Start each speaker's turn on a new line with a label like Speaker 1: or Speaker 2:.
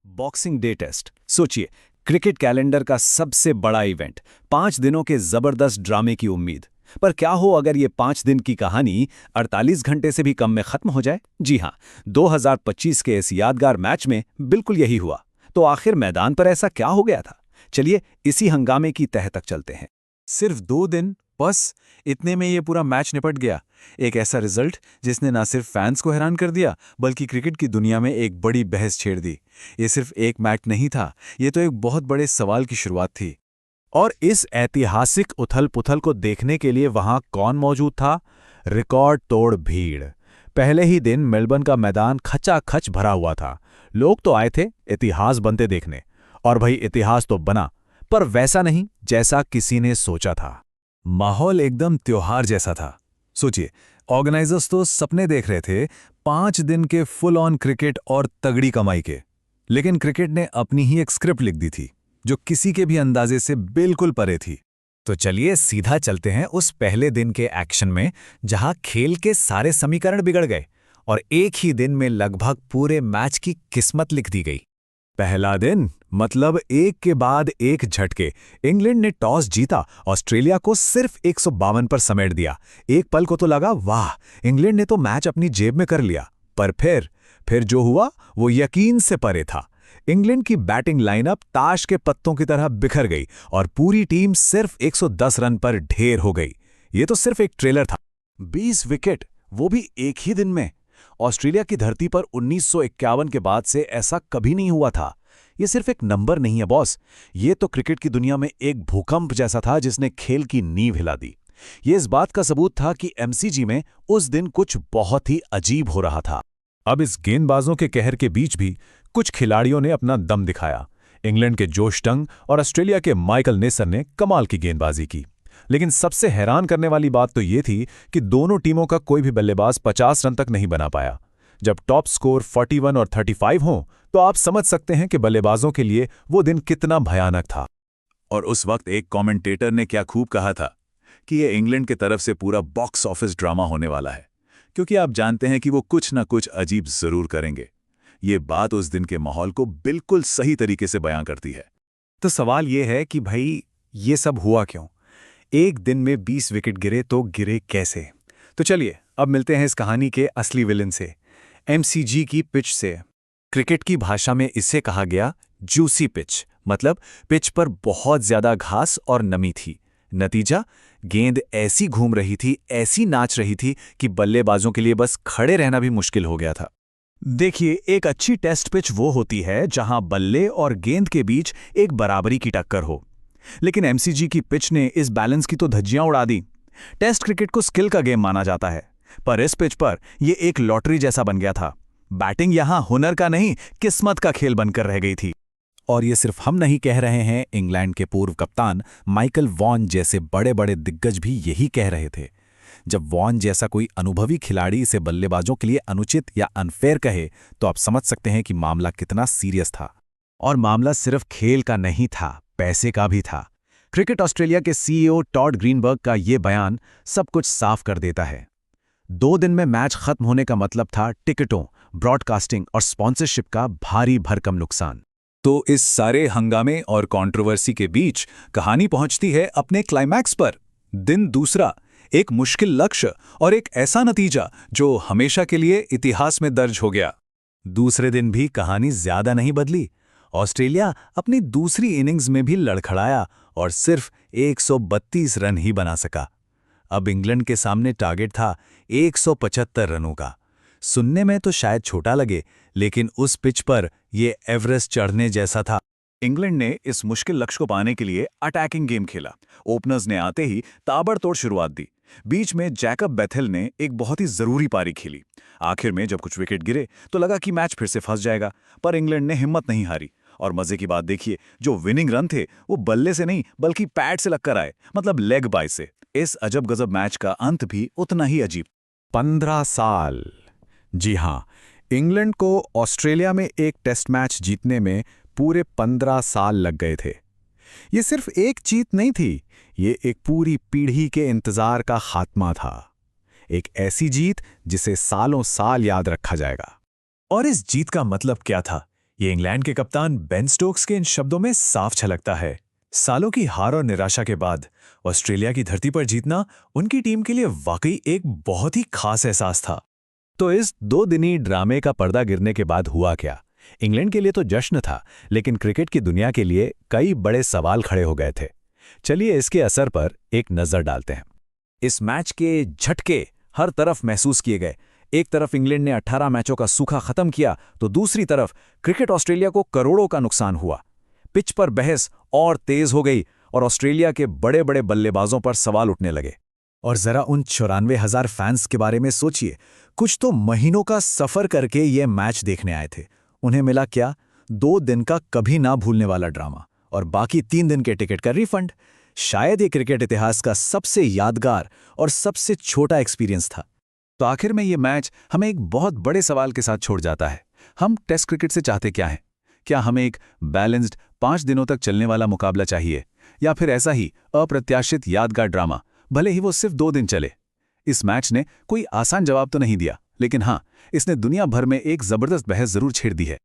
Speaker 1: Boxing day test. सोचिए, cricket calendar का सबसे बड़ा इवेंट, 5 दिनों के जबरदस्त ड्रामे की उम्मीद। पर क्या हो अगर ये 5 दिन की कहानी 48 घंटे से भी कम में खत्म हो जाए? जी हां, 2025 के इस यादगार मैच में बिल्कुल यही हुआ। तो आखिर मैदान पर ऐसा क्या हो गया था? चलिए इसी हंगामे की तह तक चलते हैं।
Speaker 2: सिर्फ 2 दिन बस, इतने में ये पूरा मैच निपट गया। एक ऐसा रिजल्ट जिसने ना सिर्फ फैंस को हैरान कर दिया बल्कि क्रिकेट की दुनिया में एक बड़ी बहस छेड़ दी। ये सिर्फ एक मैच नहीं था, ये तो एक बहुत बड़े सवाल की शुरुआत थी।
Speaker 3: और इस ऐतिहासिक उथल-पुथल को देखने के लिए वहां कौन मौजूद था? रिकॉर्ड तोड़ भीड़। पहले ही दिन मेलबर्न का मैदान खचाखच भरा हुआ था। लोग तो आए थे इतिहास बनते देखने, और भाई इतिहास तो बना, पर वैसा नहीं जैसा किसी ने सोचा था।
Speaker 2: माहौल एकदम त्योहार जैसा था। सोचिए, ऑर्गेनाइजर्स तो सपने देख रहे थे 5 दिन के फुल ऑन क्रिकेट और तगड़ी कमाई के, लेकिन क्रिकेट ने अपनी ही एक स्क्रिप्ट लिख दी थी जो किसी के भी अंदाजे से बिल्कुल परे थी।
Speaker 3: तो चलिए सीधा चलते हैं उस पहले दिन के एक्शन में, जहां खेल के सारे समीकरण बिगड़ गए और एक ही दिन में लगभग पूरे मैच की किस्मत लिख दी गई। पहला दिन मतलब एक के बाद एक झटके। इंग्लैंड ने टॉस जीता, ऑस्ट्रेलिया को सिर्फ 152 पर समेट दिया। एक पल को तो लगा वाह, इंग्लैंड ने तो मैच अपनी जेब में कर लिया। पर फिर जो हुआ वो यकीन से परे था। इंग्लैंड की बैटिंग लाइनअप ताश के पत्तों की तरह बिखर गई और पूरी टीम सिर्फ 110 रन पर ढेर हो गई। ये तो सिर्फ एक ट्रेलर था।
Speaker 1: 20 विकेट, वो भी एक ही दिन में। ऑस्ट्रेलिया की धरती पर 1951 के बाद से ऐसा कभी नहीं हुआ था। ये सिर्फ एक नंबर नहीं है बॉस, ये तो क्रिकेट की दुनिया में एक भूकंप जैसा था जिसने खेल की नींव हिला दी। ये इस बात का सबूत था कि एमसीजी में उस दिन कुछ बहुत ही अजीब हो रहा था।
Speaker 3: अब इस गेंदबाजों के कहर के बीच भी कुछ खिलाड़ियों ने अपना दम दिखाया। इंग्लैंड के जोश टंग और ऑस्ट्रेलिया के माइकल नेसर ने कमाल की गेंदबाजी की। लेकिन सबसे हैरान करने वाली बात तो ये थी कि दोनों टीमों का कोई भी बल्लेबाज 50 रन तक नहीं बना पाया। जब टॉप स्कोर 41 और 35 हों, तो आप समझ सकते हैं कि बल्लेबाजों के लिए वो दिन कितना भयानक था।
Speaker 2: और उस वक्त एक कमेंटेटर ने क्या खूब कहा था कि ये इंग्लैंड की तरफ से पूरा बॉक्स ऑफिस ड्रामा होने वाला है, क्योंकि आप जानते हैं कि वो कुछ ना कुछ अजीब जरूर करेंगे। ये बात उस दिन के माहौल को बिल्कुल सही तरीके से बयां करती है।
Speaker 3: तो सवाल ये है कि भाई ये सब हुआ क्यों? एक दिन में 20 विकेट गिरे तो गिरे कैसे? तो चलिए अब मिलते हैं इस कहानी के असली विलन से, एमसीजी की पिच से। क्रिकेट की भाषा में इसे कहा गया जूसी पिच, मतलब पिच पर बहुत ज्यादा घास और नमी थी। नतीजा, गेंद ऐसी घूम रही थी, ऐसी नाच रही थी कि बल्लेबाजों के लिए बस खड़े रहना भी मुश्किल हो गया था। देखिए, एक अच्छी टेस्ट पिच वो होती है जहां बल्ले और गेंद के बीच एक बराबरी की टक्कर हो। लेकिन एमसीजी की पिच ने इस बैलेंस की तो धज्जियां उड़ा दी। टेस्ट क्रिकेट को स्किल का गेम माना जाता है, पर इस पिच पर यह एक लॉटरी जैसा बन गया था। बैटिंग यहां हुनर का नहीं, किस्मत का खेल बनकर रह गई थी। और ये सिर्फ हम नहीं कह रहे हैं, इंग्लैंड के पूर्व कप्तान माइकल वॉन जैसे बड़े बड़े दिग्गज भी यही कह रहे थे। जब वॉन जैसा कोई अनुभवी खिलाड़ी इसे बल्लेबाजों के लिए अनुचित या अनफेयर कहे, तो आप समझ सकते हैं कि मामला कितना सीरियस था। और मामला सिर्फ खेल का नहीं था, पैसे का भी था। क्रिकेट ऑस्ट्रेलिया के सीईओ टॉड ग्रीनबर्ग का ये बयान सब कुछ साफ कर देता है। 2 दिन में मैच खत्म होने का मतलब था टिकटों, ब्रॉडकास्टिंग और स्पॉन्सरशिप का भारी भरकम नुकसान।
Speaker 2: तो इस सारे हंगामे और कंट्रोवर्सी के बीच कहानी पहुंचती है अपने क्लाइमैक्स पर। दिन दूसरा, एक मुश्किल लक्ष्य और एक ऐसा नतीजा जो हमेशा के लिए इतिहास में दर्ज हो गया।
Speaker 3: दूसरे दिन भी कहानी ज्यादा नहीं बदली। ऑस्ट्रेलिया अपनी दूसरी इनिंग्स में भी लड़खड़ाया और सिर्फ 132 रन ही बना सका। अब इंग्लैंड के सामने टारगेट था 175 रनों का। सुनने में तो शायद छोटा लगे, लेकिन उस पिच पर यह एवरेस्ट चढ़ने जैसा था।
Speaker 2: इंग्लैंड ने इस मुश्किल लक्ष्य को पाने के लिए अटैकिंग गेम खेला। ओपनर्स ने आते ही ताबड़तोड़ शुरुआत दी। बीच में जैकब बेथेल ने एक बहुत ही जरूरी पारी खेली। आखिर में जब कुछ विकेट गिरे तो लगा कि मैच फिर से फंस जाएगा, पर इंग्लैंड ने हिम्मत नहीं हारी। और मजे की बात देखिए, जो विनिंग रन थे वो बल्ले से नहीं बल्कि पैड से लगकर आए, मतलब लेग बाय से। इस अजब गजब मैच का अंत भी उतना ही अजीब।
Speaker 3: 15 साल। जी हां, इंग्लैंड को ऑस्ट्रेलिया में एक टेस्ट मैच जीतने में पूरे 15 साल लग गए थे। ये सिर्फ एक जीत नहीं थी, ये एक पूरी पीढ़ी के इंतजार का खात्मा था। एक ऐसी जीत जिसे सालों साल याद रखा जाएगा।
Speaker 2: और इस जीत का मतलब क्या था? ये इंग्लैंड के कप्तान बेन स्टोक्स के इन शब्दों में साफ झलकता है। सालों की हार और निराशा के बाद ऑस्ट्रेलिया की धरती पर जीतना उनकी टीम के लिए वाकई एक बहुत ही खास एहसास था।
Speaker 1: तो इस 2 दिनी ड्रामे का पर्दा गिरने के बाद हुआ क्या? इंग्लैंड के लिए तो जश्न था, लेकिन क्रिकेट की दुनिया के लिए कई बड़े सवाल खड़े हो गए थे। चलिए इसके असर पर एक नजर डालते हैं। इस मैच के झटके हर तरफ महसूस किए गए। एक तरफ इंग्लैंड ने 18 मैचों का सूखा खत्म किया, तो दूसरी तरफ क्रिकेट ऑस्ट्रेलिया को करोड़ों का नुकसान हुआ। पिच पर बहस और तेज हो गई और ऑस्ट्रेलिया के बड़े बड़े बल्लेबाजों पर सवाल उठने लगे।
Speaker 3: और जरा उन 94,000 फैंस के बारे में सोचिए। कुछ तो महीनों का सफर करके ये मैच देखने आए थे। उन्हें मिला क्या? 2 दिन का कभी ना भूलने वाला ड्रामा और बाकी 3 दिन के टिकट का रिफंड। शायद ये क्रिकेट इतिहास का सबसे यादगार और सबसे छोटा एक्सपीरियंस था।
Speaker 1: तो आखिर में ये मैच हमें एक बहुत बड़े सवाल के साथ छोड़ जाता है। हम टेस्ट क्रिकेट से चाहते क्या हैं? क्या हमें एक बैलेंस्ड 5 दिनों तक चलने वाला मुकाबला चाहिए, या फिर ऐसा ही अप्रत्याशित यादगार ड्रामा, भले ही वो सिर्फ 2 दिन चले? इस मैच ने कोई आसान जवाब तो नहीं दिया, लेकिन हाँ, इसने दुनिया भर में एक जबरदस्त बहस जरूर छेड़ दी है।